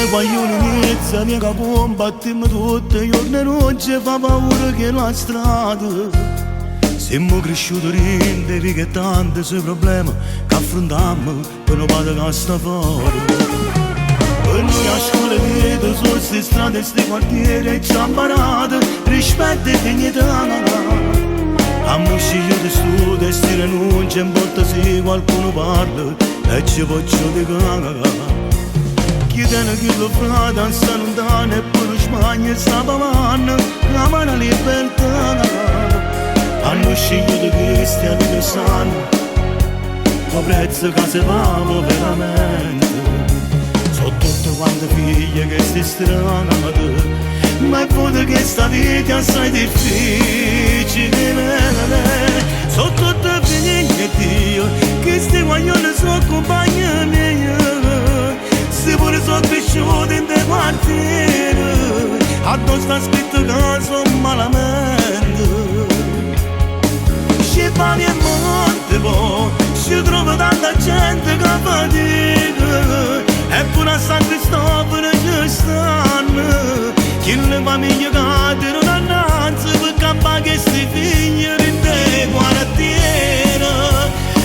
voglio un'inizia mia bomba battimi tutte giorni non ci fa paura che la strada siamo cresciuti rinde che tanti sui problemi che affrontiamo per non vada che sta fuori per noi a scuola vedo su queste strade, questi quartieri ci hanno imparato rispetto e dignità abbiamo scelto di studio e si rinuncia in volta se qualcuno parla e ci può giudicare chiedendo che lo frate sta lontano e poi lo Spagna sta pavando la mano libertà hanno scelto di cristiani che sanno ma prezzo che si va veramente sono tutte quante figlie che si stranano ma è pure che sta vita è assai difficile sono tutte figlie che Dio che sti guaglioni sono compagni miei se pure sono cresciuti in te quartieri addosso sta scritto che sono malamente ci fai e morte poi ci trova tanta gente che fatica e pure a San Cristoforo ci stanno chi le famiglie che non annanzi per campare questi figli in te quartieri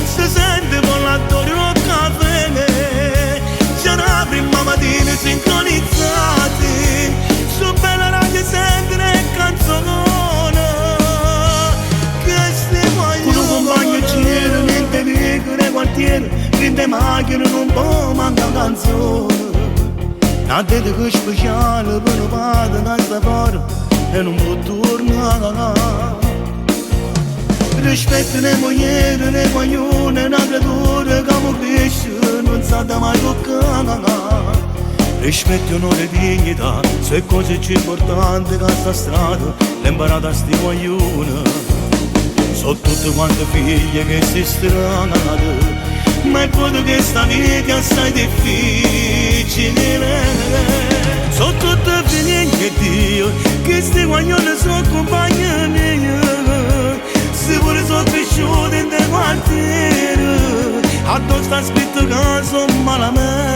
si sente volatore un caffè c'è la prima mattina sincronizzati su bella radio sentire canzone che sti vogliono con compagni girano in te piccole quartieri in te macchine non può mancare canzone a te che speciale per non vada da sta fuori e non può tornare rispetto le mogli, le coglione, una creatura che mi cresce non sa da mai toccare rispetto, onore e dignità sono cose più importanti che sta strada l'ho imparata a sti coglione sono tutte quante figlie che si stranano ma è pure che sta vita è assai difficile sono tutte figlie che Dio che sti guaglioni sono compagni miei se pure sono cresciuti in te quartieri addosso sta scritto che sono malamente